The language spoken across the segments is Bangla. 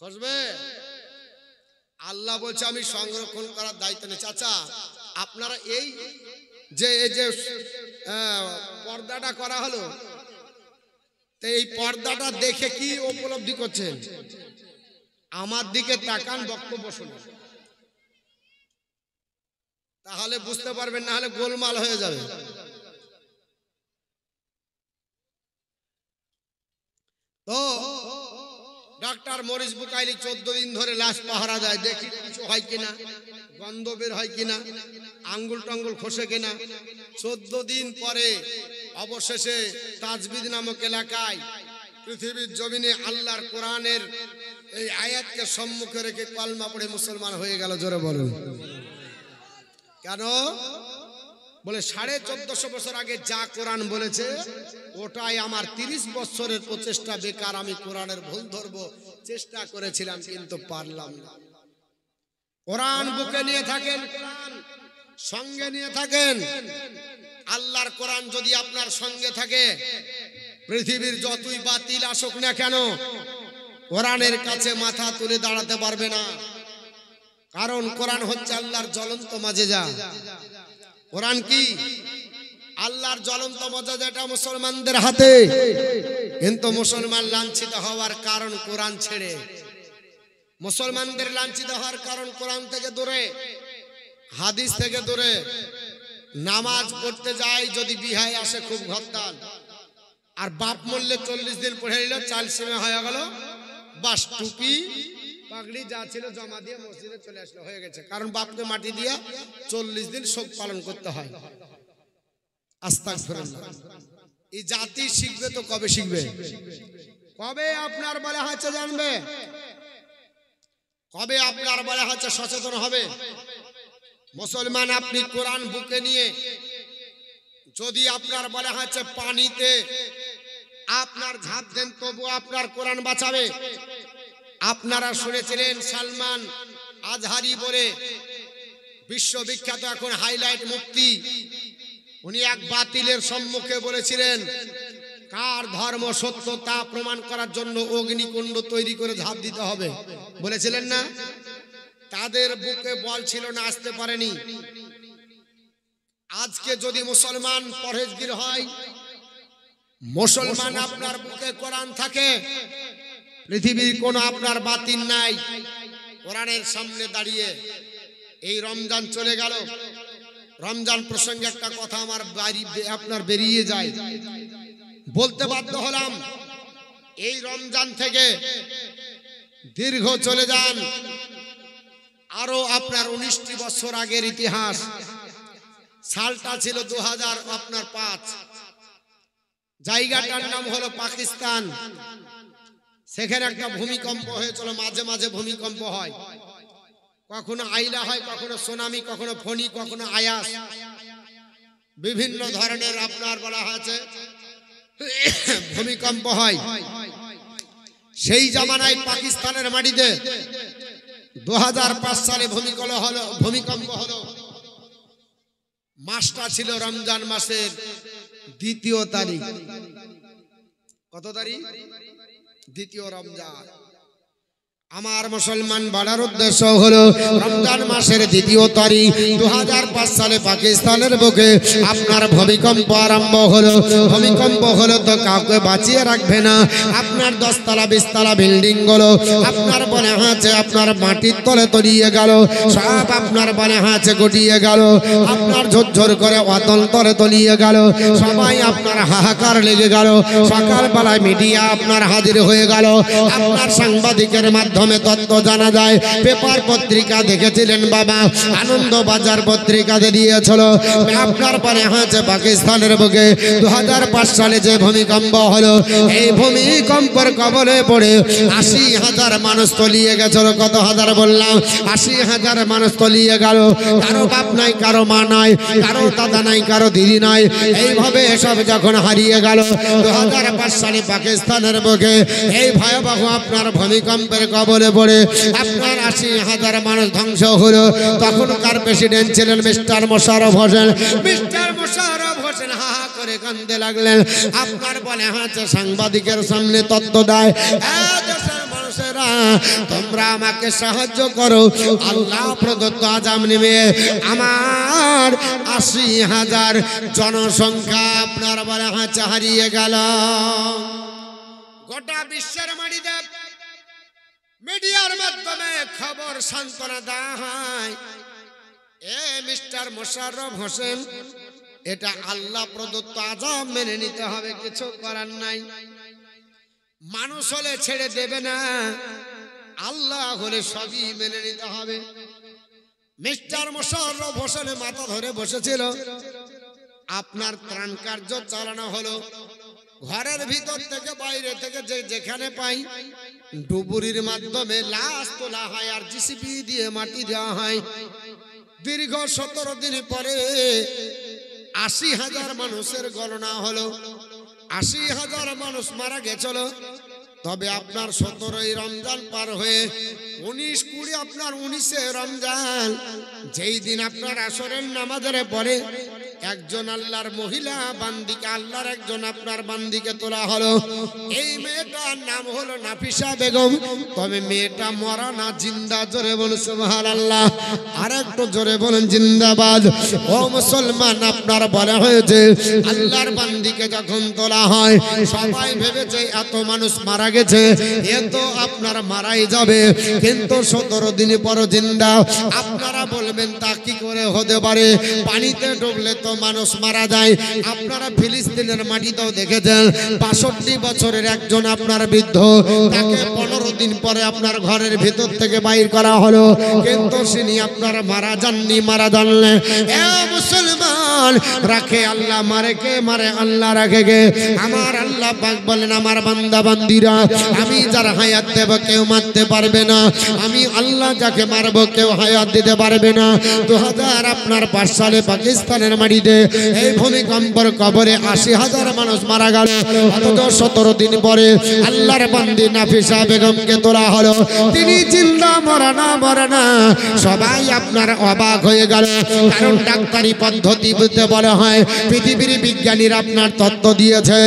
খসবে। আল্লাহ বলছে আমি সংরক্ষণ করার দায়িত্ব নেই। চাচা আপনারা এই যে পর্দাটা করা হলো, তো এই পর্দাটা দেখে কি উপলব্ধি করছেন? আমার দিকে তাকান, বক্তব্য শুনুন, তাহলে বুঝতে পারবেন, না হলে গোলমাল হয়ে যাবে। তো ডাক্তার মরিস বুকাইলি 14 দিন ধরে লাশ পাহারা দেয়, দেখি কিছু হয় কিনা, গন্ধ বের হয় কিনা, আঙ্গুল টাঙ্গুল খসে কিনা। 14 দিন পরে অবশেষে তাজবিদ নামক এলাকায় পৃথিবীর জমিনে আল্লাহর কোরআনের এই আয়াতকে সম্মুখে রেখে কলমা পড়ে মুসলমান হয়ে গেল। জোরে বলুন কেন? বলে 1450 বছর আগে যা কোরআন বলেছে ওটাই আমার 30 বছরের প্রচেষ্টা বেকার। আমি কোরআনের ভুল ধরবো চেষ্টা করেছিলাম কিন্তু পারলাম না। কোরআন বুকে নিয়ে থাকেন, কোরআন সঙ্গে নিয়ে থাকেন। আল্লাহর কোরআন যদি আপনার সঙ্গে থাকে, পৃথিবীর যতই বাতিল আসুক না কেন কোরআনের কাছে মাথা তুলে দাঁড়াতে পারবে না। কারণ কোরআন হচ্ছে আল্লাহর জ্বলন্ত মাজেজা। কোরআন কি? আল্লাহর জ্বলন্ত মাজেজা, এটা মুসলমানদের হাতে। কিন্তু মুসলমান লাঞ্ছিত হওয়ার কারণ কোরআন ছেড়ে, মুসলমানদের লাঞ্ছিত হওয়ার কারণ কোরআন থেকে দূরে, হাদিস থেকে দূরে। নামাজ পড়তে যায় যদি বিহায় আসে খুব ঘত্তাল, আর বাপ মরলে 40 দিন পড়ে নিল, চাল সিমে হয়ে গেল, বাস টুপি পাগড়ি যা ছিল জমা দিয়ে মসজিদে চলে আসলো, হয়ে গেছে। কারণ বাপকে মাটি দিয়া 40 দিন শোক পালন করতে হয়। আস্তাগফিরুল্লাহ। এই জাতি শিখবে তো কবে শিখবে? কবে আপনার বলা হচ্ছে জানবে? কবে আপনার বলা হচ্ছে সচেতন হবে? মুসলমান আপনি কোরআন বুকে নিয়ে যদি আপনার বলা হচ্ছে পানিতে আপনার ঝাঁপ দেন তবু আপনার কোরআন বাঁচাবে। আপনারা শুনেছিলেন সালমান আজহারি বলে বিশ্ববিখ্যাত এখন হাইলাইট মুফতি, উনি এক বাতিলের সম্মুখে বলেছিলেন কার ধর্ম সত্য তা প্রমাণ করার জন্য অগ্নিকুণ্ড তৈরি করে ঝাঁপ দিতে হবে, বলেছিলেন না? তাদের বুকে বল ছিল না, আসতে পারেনি। আজকে যদি মুসলমান পরহেজগার হয়, মুসলমান আপনার বুকে কোরআন থাকে, পৃথিবীর কোনো আপনার বাতিল নাই। কোরআনের সামনে দাঁড়িয়ে এই রমজান চলে গেল, রমজান প্রসঙ্গে একটা কথা আমার আপনার বেরিয়ে যায়, বলতে বাধ্য হলাম। এই রমজান থেকে দীর্ঘ চলে যান আরো আপনার 19টি বছর আগের ইতিহাস। সালটা ছিল 2005। জায়গাটার নাম হলো পাকিস্তান। সেখানে একটা ভূমিকম্প হয়েছিল, মাঝে মাঝে ভূমিকম্প হয়, কখনো আইলা হয়, কখনো সুনামি, কখনো ফণি, কখনো আয়াস, বিভিন্ন ধরনের আপনার বলা হয়েছে ভূমিকম্প হয়। সেই জামানায় পাকিস্তানের মাটিতে 2005 সালে ভূমিকম্প হলো। মাসটা ছিল রমজান মাসের 2য় তারিখ। কত তারিখ? 2য় রমজান। আমার মুসলমান বলার উদ্দেশ্য হলো রমজান মাসের 2য় তারিখ 2005 সালে পাকিস্তানের বুকে আপনার ভূমিকম্প আরম্ভ হলো। ভূমিকম্প হলো তো কাউকে বাঁচিয়ে রাখবে না। আপনার 10 তলা 20 তলা বিল্ডিং গুলো আপনার বনে হাঁচে আপনার মাটির তলে তলিয়ে গেল, সব আপনার বনে হাঁচে গটিয়ে গেল, আপনার ঝরঝর করে অতল তলে তলিয়ে গেল, সবাই আপনার হাহাকার লেগে গেল। সকালবেলায় মিডিয়া আপনার হাজির হয়ে গেল, আপনার সাংবাদিকের মাধ্যমে তথ্য জানা যায়। পেপার পত্রিকা দেখেছিলেন বাবা, আনন্দ বাজার পত্রিকাতে দিয়েছিল আপনার পরে হয়েছে পাকিস্তানের বুকে 2005 সালে যে ভূমিকম্প হলো, এই ভূমিকম্পের কবলে পড়ে 80,000 মানুষ তলিয়ে গেছিল। কত হাজার বললাম? 80,000 মানুষ তলিয়ে গেল। কারো বাপ নাই, কারো মা নাই, কারো দাদা নাই, কারো দিদি নাই, এইভাবে এসব যখন হারিয়ে গেল 2005 সালে পাকিস্তানের বুকে এই ভয়াবহ আপনার ভূমিকম্পের কবলে পড়ে আপনার 80,000 মানুষ ধ্বংস হলো। তখনকার প্রেসিডেন্ট ছিলেন মিস্টার মোশাররফ হোসেন। মিস্টার মোশাররফ হোসেন হা হা করে কাঁদতে লাগলেন। আপনার বলে হাতে সাংবাদিকের সামনে তথ্য দেয়, দেশের মানুষেরা তোমরা আমাকে সাহায্য করো। আল্লাহ প্রদত্ত আযাব নেমে আমার ৮০,০০০ জনসংখ্যা আপনার বলে হারিয়ে গেল। গোটা বিশ্বের মাটিতে মিডিয়ার মাধ্যমে খবর সান্ত্বনা দেওয়া হয়, এ মিস্টার মোশাররফ হোসেন, এটা আল্লাহ প্রদত্ত আযাব, মেনে নিতে হবে, কিছু করার নাই। মানুষ হলে ছেড়ে দেবে না, আল্লাহ হলে সবই মেনে নিতে হবে। মিস্টার মোশাররফ হোসেনের মাথা ধরে বসেছিল, আপনার ত্রাণ কার্য চালানো হলো। ঘরের ভিতর থেকে বাইরে থেকে যেখানে পাই ডুবুরির মাধ্যমে লাশ তোলা হয় আর জিসিবি দিয়ে মাটি দেওয়া হয়। দীর্ঘ ১৭ দিন পরে ৮০,০০০ মানুষের গণনা হলো। ৮০,০০০ মানুষ মারা গেছিল। তবে আপনার ১৭ই রমজান পার হয়ে ১৯-২০ আপনার ১৯শে রমজান, যেই দিন আপনার আসরের নামাজের পরে একজন আল্লাহর মহিলা বান্দিকে, আল্লাহর একজন আপনার বান্দিকে তোলা হলো। এই মেয়েটার নাম হলো নাফিসা বেগম। তবে মেয়েটা মরা না, জিন্দা। জোরে বলুন সুবহানাল্লাহ, আর একটু জোরে বলেন জিন্দাবাদ। ও মুসলমান, আপনার বলা হয়েছে আল্লাহর বান্দিকে যখন তোলা হয় সবাই ভেবেছে এত মানুষ মারা গেছে, এ তো আপনার মারাই যাবে, কিন্তু ১৭ দিন পর জিন্দা। আপনারা বলবেন তা কি করে হতে পারে? পানিতে ডুবলে তো মানুষ মারা যায়। আপনারা ফিলিস্তিনের মাটিতেও দেখেছেন ৬২ বছরের একজন আপনার বৃদ্ধ, তাকে ১৫ দিন পরে আপনার ঘরের ভিতর থেকে বাইর করা হলো, কিন্তু তিনি আপনার মারা যাননি, মারা জানলেন। এ মুসলমান, রাখে আল্লাহ, মারে কে? মারে আল্লাহ, রাখে কে? আমার আল্লাহ পাক বলেন, আমার বান্দা বান্দিরা, আমি যার হায়াত দেব কেউ মারতে পারবে না, আমি আল্লাহ যাকে মারব কেউ হায়াত দিতে পারবে না। ২০০৫ সালে পাকিস্তানের মাটিতে এই ভূমিকম্পের কবরে ৮০,০০০ মানুষ মারা গেল। অথচ ১৭ দিন পরে আল্লাহর বান্দি নাফিসা বেগমকে তোলা হলো। তিনি জিন্দা, মরে না, মরে না। সবাই আপনার অবাক হয়ে গেল, কারণ ডাক্তারি পদ্ধতি বলতে বলা হয়, পৃথিবীর বিজ্ঞানীরা আপনার তত্ত্ব দিয়েছে।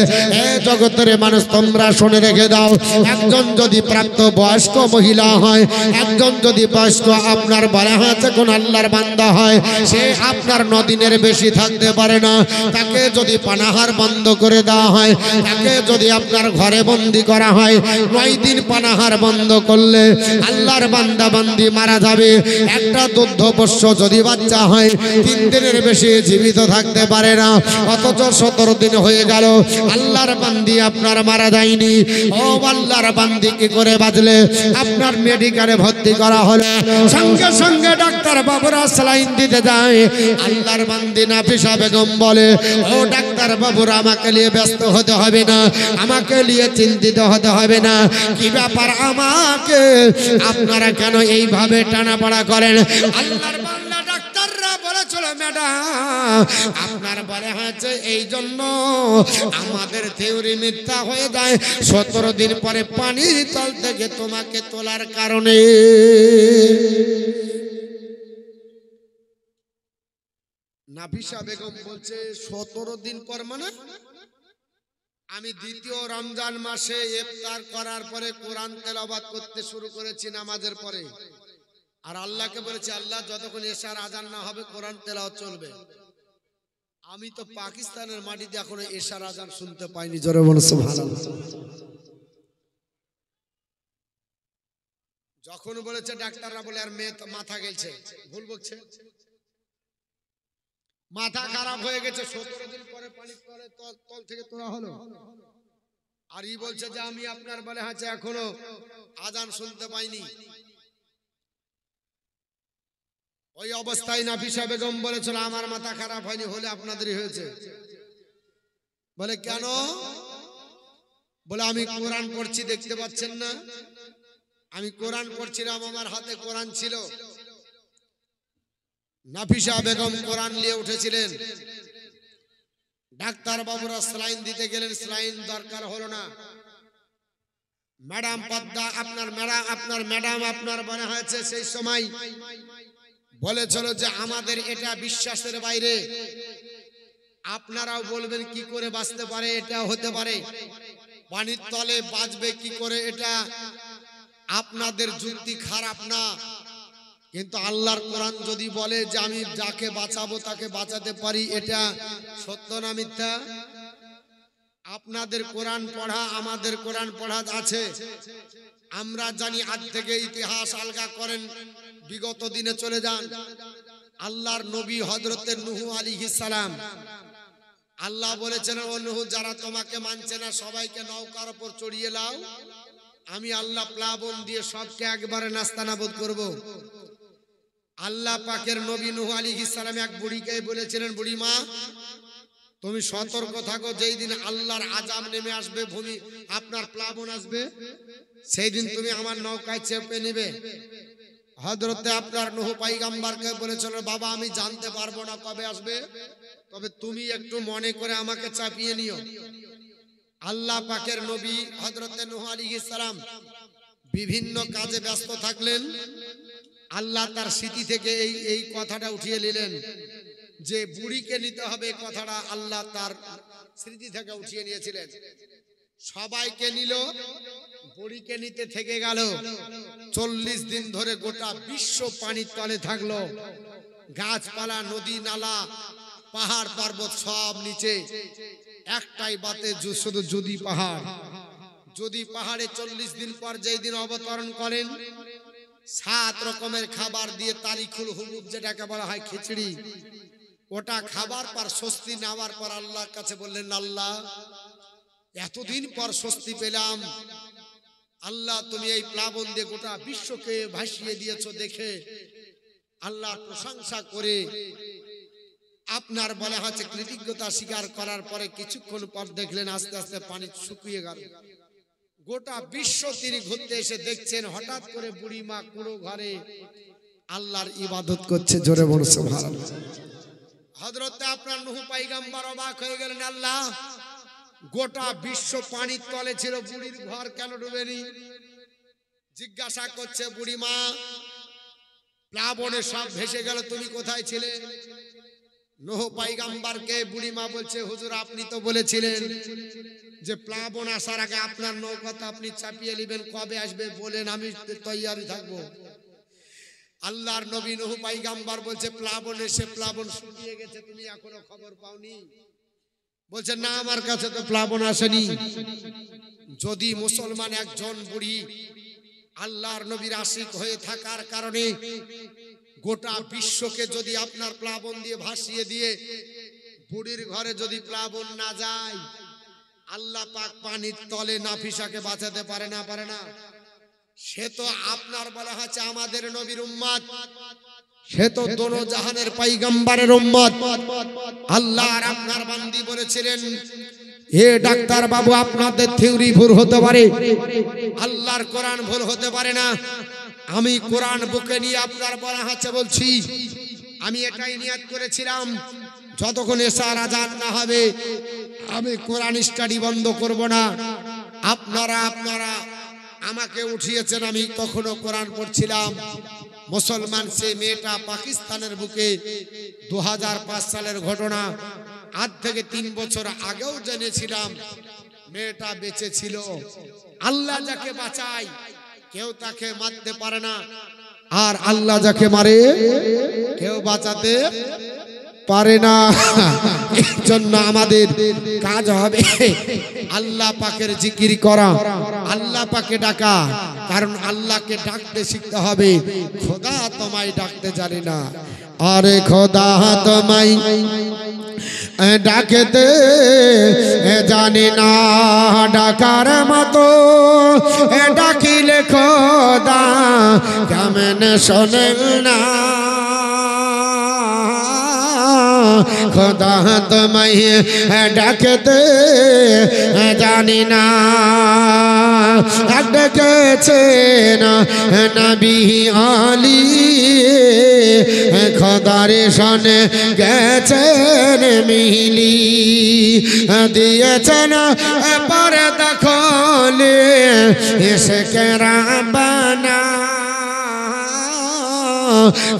এ জগতের মানুষ, তোমরা শুনে রেখে দাও, একজন যদি প্রাপ্ত বয়স্ক মহিলা হয়, একজন যদি বয়স্ক আপনার বলা হয়েছে কোন আল্লাহর বান্দা হয়, সে আপনার ৯ দিনের বেশি থাকতে পারে না। তাকে যদি পানাহার বন্ধ করে দেওয়া হয়, তাকে যদি আপনার ঘরে বন্দি করা হয়, ৯ দিন পানাহার বন্ধ করলে আল্লাহর বান্দা বান্দি মারা যাবে। একটা দুগ্ধপোষ্য যদি বাচ্চা হয় ৩ দিনের বেশি জীবিত থাকতে পারে না। অথচ ১৭ দিন হয়ে গেল, আল্লাহর বান্দি আপনার মারা যায়নি। ও আল্লাহর বান্দি কি করে বাঁচলে? আপনার মেডিকেলে ভর্তি করা হলো, সঙ্গে সঙ্গে ডাক্তার বাবুরা স্যালাইন দিতে যায়। আল্লাহর বান্দি নাফিসা বেগম বলে, ও ডাক্তার বাবুরা, আমাকে নিয়ে ব্যস্ত হতে হবে না, আমাকে নিয়ে চিন্তিত হতে হবে না। কি ব্যাপার আমাকে আপনারা কেন এইভাবে টানাপাড়া করেন? আল্লাহর বান্দা ডাক্তাররা বলেছিল, ম্যাডাম, আপনার বলে হয়েছে এই জন্য আমাদের থিওরি মিথ্যা হয়ে যায়। ১৭ দিন পরে পানির তল থেকে তোমাকে তোলার কারণে। নাফিসা বেগম বলছে ১৭ দিন পর, মানে আমি দ্বিতীয় রমজান মাসে ইফতার করার পরে কোরআন তেলাওয়াত করতে শুরু করেছি নামাজের পরে, আর আল্লাহকে বলেছি, আল্লাহ যতক্ষণ এশার আজান না হবে কোরআন তেলাওয়াত চলবে। আমি তো পাকিস্তানের মাটিতে এখনো এশার আজান শুনতে পাইনি। জোরে বলুন সুবহানাল্লাহ। যখন বলেছে ডাক্তাররা বলে আর মেয়ে মাথা গেছে, ভুল বলছে, মাথা খারাপ হয়ে গেছে। ১৭ দিন পরে পানি তল থেকে তোলা হলো, আর ই বলছে যে আমি আপনার বলে আছে এখনো আজান শুনতে পাইনি। ওই অবস্থায় নাফিসা বেগম বলেছিল, আমার মাথা খারাপ হয়নি, হলে আপনাদেরই হয়েছে। বলে কেন? বলে আমি কোরআন পড়ছি, দেখতে পাচ্ছেন না? আমি কোরআন পড়ছিলাম, আমার হাতে কোরআন ছিল। নাফিসা বেগম কোরআন নিয়ে উঠেছিলেন। ডাক্তার বাবুরা স্যালাইন দিতে গেলেন, স্যালাইন দরকার হলো না। ম্যাডাম পদ্মা আপনার ম্যাডাম আপনার মনে হয়েছে সেই সময় বলেছিল যে আমাদের এটা বিশ্বাসের বাইরে, আপনারাও বলবেন কি করে বাঁচতে পারে, এটা হতে পারে, পানির তলে বাঁচবে কি করে, এটা আপনাদের যুক্তি খারাপ না, কিন্তু আল্লাহর কোরআন যদি বলে যে আমি যাকে বাঁচাবো তাকে বাঁচাতে পারি, এটা সত্য না মিথ্যা? আপনাদের কোরআন পড়া আমাদের কোরআন পড়া আছে, আমরা জানি। আজ থেকে ইতিহাস আলগা করেন, বিগত দিনে চলে যান। আল্লাহর নবী হযরতে নূহ আলাইহিস সালাম, আল্লাহ বলেছেন ও নূহ, যারা তোমাকে মানছে না সবাইকে নৌকার উপর চড়িয়ে লাও, আমি আল্লাহ প্লাবন দিয়ে সবকে একবারে নাস্তানাবুদ করব। আল্লাহ পাকের নবী নূহ আলাইহিস সালাম এক বুড়িকে বলেছিলেন, বুড়ি মা তুমি সতর্ক থাকো, যেই দিন আল্লাহর আযাব নেমে আসবে, ভূমি আপনার প্লাবন আসবে, সেই দিন তুমি আমার নৌকায় চেপে নেবে। হযরতে আপনার নূহ পয়গম্বরকে বলেছিল, বাবা আমি জানতে পারবো না কবে আসবে, তবে তুমি একটু মনে করে আমাকে চাপিয়ে নিও। আল্লাহ পাকের নবী হযরতে নূহ আলাইহিস সালাম বিভিন্ন কাজে ব্যস্ত থাকলেন। আল্লাহ তার স্মৃতি থেকে এই কথাটা উঠিয়ে নিলেন যে বুড়িকে নিতে হবে, কথাটা আল্লাহ তার স্মৃতি থেকে উঠিয়ে নিয়েছিলেন। সবাইকে নিল, বুড়িকে নিতে থেকে গেল। 40 দিন ধরে গোটা বিশ্ব পানির তলে থাকলো, গাছপালা নদী নালা পাহাড় পর্বত সব নিচে, একটাই বাতে শুধু যদি পাহাড়। যদি পাহাড়ে 40 দিন পর যেই দিন অবতরণ করেন, 7 রকমের খাবার দিয়ে তারিখুল হুবুব যেটাকে বলা হয় খিচড়ি, ওটা খাবার পর স্বস্তি নেওয়ার পর আল্লাহর কাছে বললেন, আল্লাহ এতদিন পর স্বস্তি পেলাম, আল্লাহ তুমি এই প্লাবন দিয়ে গোটা বিশ্বকে ভাসিয়ে দিয়েছো, দেখে আল্লাহ প্রশংসা করে আপনার বলা হচ্ছে কৃতজ্ঞতা স্বীকার করার পরে কিছুক্ষণ পর দেখলেন আস্তে আস্তে পানি শুকিয়ে গেল। গোটা বিশ্ব তিনি ঘুরতে এসে দেখছেন হঠাৎ করে বুড়ি মা কুড়ো ঘরে আল্লাহর ইবাদত করছে। জোরে বলো সুবহানাল্লাহ। হযরতে আপনার নূহ পয়গম্বর অবাক হয়ে গেলেন, আল্লাহ গোটা বিশ্ব পানির তলে ছিল, বুড়ির ঘর কেন ডুবেনি? জিজ্ঞাসা করছে, বুড়ি মা প্লাবনে সব ভেসে গেল, তুমি কোথায় ছিলে? নূহ পয়গম্বরকে বুড়ি মা বলছে, হুজুর আপনি তো বলেছিলেন যে প্লাবন আসার আগে আপনার নৌকাটা আপনি চাপিয়ে নেবেন, কবে আসবে বলেন, আমি তৈয়ারি থাকবো। আল্লাহর নবী নূহ পয়গম্বর বলছে, প্লাবন এসে প্লাবন শুকিয়ে গেছে, তুমি এখনো খবর পাওনি? বলছে, না আমার কাছে তো প্লাবন আসেনি। যদি মুসলমান একজন বুড়ি আল্লাহর নবীর আশিক হয়ে থাকার কারণে গোটা বিশ্বকে যদি আপনার প্লাবন দিয়ে ভাসিয়ে দিয়ে বুড়ির ঘরে যদি প্লাবন না যায়, আল্লাহ পাক পানির তলে নাফিসাকে বাঁচাতে পারে না? পারে না? সে তো আপনার বলা হচ্ছে আমাদের নবীর উম্মত, সে তো দোনো জাহানের পয়গম্বরের উম্মত। আল্লাহ আর আপনার বান্দি বলেছিলেন, হে ডাক্তার বাবু আপনাদের থিওরি ভুল হতে পারে, আল্লাহর কোরআন ভুল হতে পারে না। আমি কোরআন বুকে নিয়ে আপনার বলা হচ্ছে বলছি, আমি এটাই নিয়ত করেছিলাম যতক্ষণ এশার আযান না হবে আমি কোরআন স্টাডি বন্ধ করব না। আপনারা আমাকে উঠিয়েছেন, আমি তখনও কোরআন পড়ছিলাম। মুসলমান সে মেয়েটা পাকিস্তানের বুকে 2005 সালের ঘটনা, আজ থেকে 3 বছর আগেও জেনেছিলাম মেয়েটা বেঁচে ছিল। আল্লাহ যাকে বাঁচায় কেউ তাকে মারতে পারে না, আর আল্লাহ যাকে মারে কেউ বাঁচাতে পারে না। এই জন্য আমাদের কাজ হবে আল্লাহ পাকের জিকির করা, আল্লাহ পাকে ডাকা, কারণ আল্লাহকে ডাকতে শিখতে হবে। খোদা তোমায় ডাকতে জানি না, আরে খোদা তোমায় ডাকতে জানি না, ডাকার মতো ডাকিলে খোদা কেমন শোনেন না। খোদা তোমায় ডাকতে জানি না, ডেকেছেন নবী আলী, খোদারে শোনে গেছেন মিলি, দিয়েছেন পরে দখলে এসে রাব্বানা।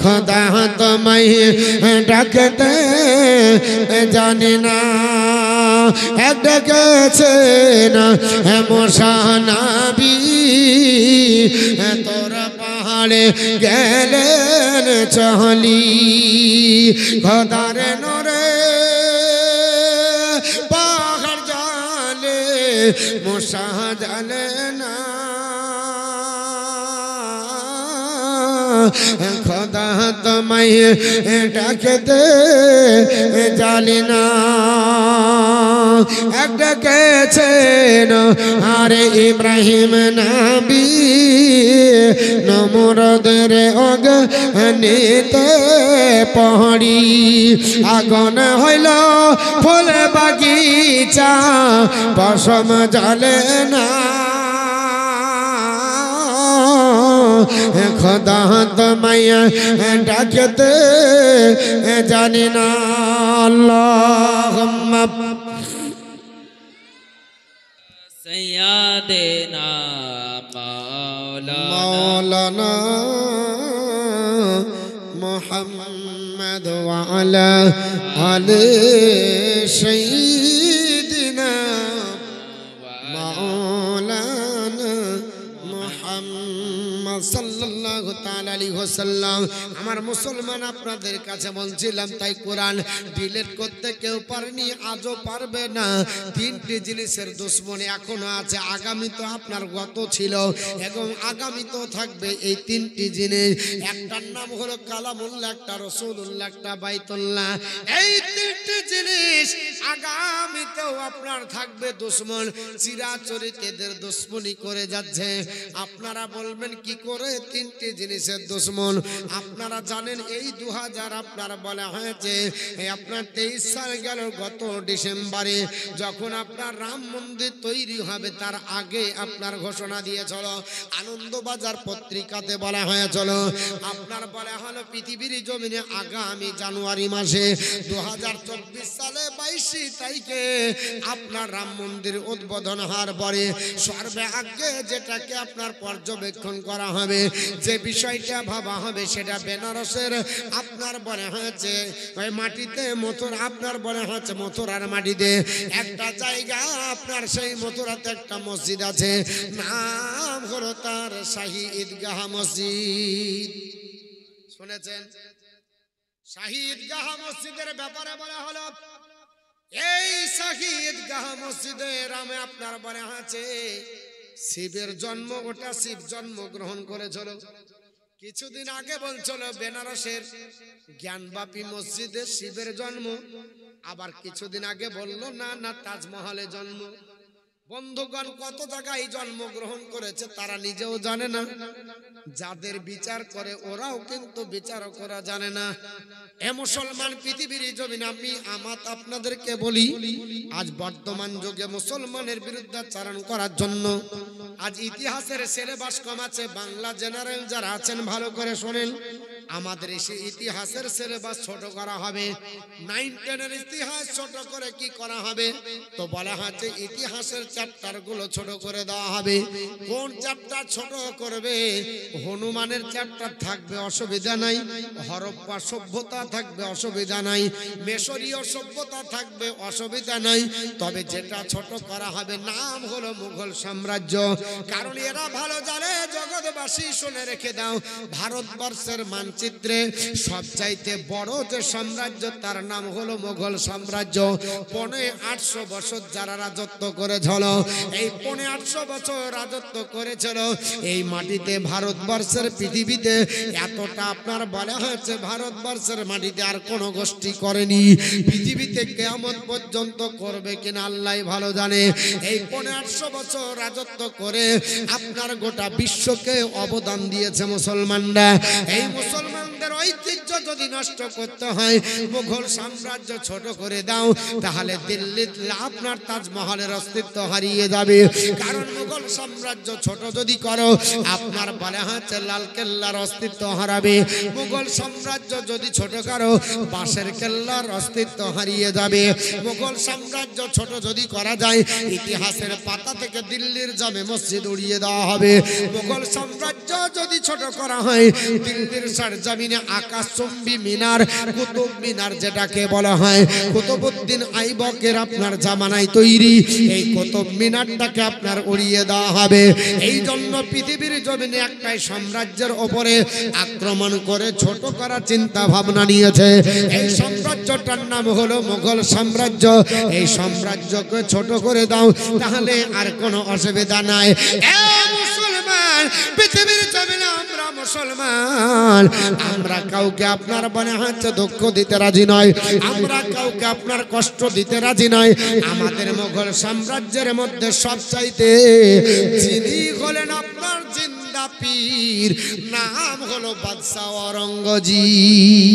খোদা তোমায় ডাকতে জানি না। ডেকেছেন মুসা নবী তোর পাহাড়ে গেলেন চলি খোদার নরে পাহাড় জালে মুসা জালে না খোদা তোমায় ডাকতে জানি না ডেকেছেন আরে ইব্রাহিম নবী নমরদের অগ্নিতে পড়ি আগুন হইল ফুল বাগিচা পশম জ্বলে না খোদা তোমায় ডাকতে জানি না আল্লাহুম্মা سيدنا مولانا محمد وعلى آل سيدنا مولانا محمد সাল্লাল্লাহু তাআলা আলাইহি ওয়াসাল্লাম। আমার মুসলমান আপনাদের কাছে বলছিলাম তাই কোরআন ডিলিট করতে কেউ পারেনি, আজও পারবে না। তিনটি জিনিসের দুশ্মনী এখনো আছে, আগামী তো আপনার গত ছিল এবং আগামী তো থাকবে। এই তিনটি জিনিস, একটার নাম হলো কালামুল্লাহ, একটা রাসূলুল্লাহ, একটা বাইতুল্লাহ। এই তিনটি জিনিস আগামীতেও আপনার থাকবে দুশ্মন, চিরাচরিত এদের দুশ্মনী করে যাচ্ছে। আপনারা বলবেন কি করে তিনটি জিনিসের দুশ্মন? আপনারা জানেন এই 2000 আপনার বলা হয়েছে আপনার 23 সাল গেল গত ডিসেম্বরে, যখন আপনার রাম মন্দির তৈরি হবে তার আগে আপনার ঘোষণা দিয়েছিল, আনন্দবাজার পত্রিকাতে বলা হয়েছিল, আপনার বলা হলো পৃথিবীর জমিনে আগামী জানুয়ারি মাসে 2024 সালে 22 তারিখে আপনার রাম মন্দির উদ্বোধন হওয়ার পরে সর্বে আগে যেটাকে আপনার পর্যবেক্ষণ করা হবে, যে বিষয়টা ভাবা হবে সেটা বেনারসের আপনার বলা হয়েছে ওই মাটিতে মথুরা, আপনার বলা হয়েছে মথুরার মাটিতে একটা জায়গা, আপনার সেই মথুরাতে একটা মসজিদ আছে, নাম হলো তার শাহী ঈদগাহ মসজিদ। শুনেছেন? শাহী ঈদগাহ মসজিদের ব্যাপারে বলা হলো, এই শাহী ঈদগাহ মসজিদে রামে আপনার বলা হয়েছে শিবের জন্ম, ওটা শিব জন্মগ্রহণ করেছিল। কিছুদিন আগে বলছিল বেনারসের জ্ঞানবাপী মসজিদে শিবের জন্ম, আবার কিছুদিন আগে বলল না না তাজমহলে জন্ম। বন্ধুগণ, কত জায়গায় জন্মগ্রহণ করেছে তারা নিজেও জানে না, যাদের বিচার করে ওরাও কিন্তু বিচারও করা জানে না। এ মুসলমান পৃথিবীর জমিনে আমি আপনাদেরকে বলি, আজ বর্তমান যুগে মুসলমানের বিরুদ্ধাচারণ করার জন্য আজ ইতিহাসের সিলেবাস কম আছে। বাংলা জেনারেল যারা আছেন ভালো করে শোনেন, আমাদের এই ইতিহাসের সিলেবাস ছোট করা হবে। 9, 10 এর ইতিহাস ছোট করে কি করা হবে? তো বলা হচ্ছে ইতিহাসের চ্যাপ্টার গুলো ছোট করে দেওয়া হবে। কোন চ্যাপ্টার ছোট করবে? হনুমানের চ্যাপ্টার থাকবে, অসুবিধা নাই। হরপ্পা সভ্যতা থাকবে, অসুবিধা নাই। মিশরীয় সভ্যতা থাকবে, অসুবিধা নাই। তবে যেটা ছোট করা হবে নাম হলো মুঘল সাম্রাজ্য। কারণ এরা ভালো জানে, জগৎবাসী শুনে রেখে দাও, ভারতবর্ষের মানচিত্রে সবচাইতে বড় যে সাম্রাজ্য তার নাম হলো মুঘল সাম্রাজ্য। 850 বছর যারা রাজত্ব করেছিল, এই 850 বছর রাজত্ব করেছিল এই মাটিতে, ভারতবর্ষের পৃথিবীতে এতটা আপনার বলা হয়েছে ভারতবর্ষের মাটিতে আর কোনো গোষ্ঠী করেনি। পৃথিবীতে কিয়ামত পর্যন্ত করবে কিনা আল্লাহ ভালো জানে। এই 850 বছর রাজত্ব করে আপনার গোটা বিশ্বকে অবদান দিয়েছে মুসলমানরা। এই মুসলমানদের ঐতিহ্য যদি নষ্ট করতে হয়, মুঘল সাম্রাজ্য ছোট করে দাও, তাহলে দিল্লি আপনার তাজমহলের অস্তিত্ব হারিয়ে যাবে। কারণ মুঘল সাম্রাজ্য ছোট যদি করো, আপনার বলা হচ্ছে লাল কেল্লার অস্তিত্ব হারাবে। মুঘল সাম্রাজ্য যদি ছোট করো, বাঁশের কেল্লার অস্তিত্ব হারিয়ে যাবে। মুঘল সাম্রাজ্য ছোট যদি করা যায়, ইতিহাসের পাতা থেকে দিল্লির জামে মসজিদ উড়িয়ে দেওয়া হবে। মুঘল সাম্রাজ্য যদি ছোট করা হয়, দিল্লির সরজমিনে জমিনে আকাশচুম্বী মিনার, কুতুব মিনার যেটাকে বলা হয়, কুতুবউদ্দিন আইবকের আপনার জামানায় তৈরি এই কুতুব মিনারটাকে আপনার উড়িয়ে দেওয়া হবে। এই জন্য পৃথিবীর জমিনে একটাই সাম্রাজ্যের ওপরে আক্রমণ করে ছোট করার চিন্তা ভাবনা নিয়েছে। এই সাম্রাজ্যটার নাম হলো মুঘল সাম্রাজ্য। এই সাম্রাজ্যকে ছোট করে দাও, তাহলে আর কোনো অসুবিধা নাই। মুসলমান, পৃথিবীর জমিনে আমরা মুসলমান, আমরা কাউকে আপনার বনে হাতে দুঃখ দিতে রাজি নয়, আমরা কাউকে আপনার কষ্ট দিতে রাজি নয়। আমাদের মুঘল সাম্রাজ্যের মধ্যে সবচাইতে যিনি হলেন আপনার জিন্দা পীর, নাম হলো বাদশাহ औरंगजेब।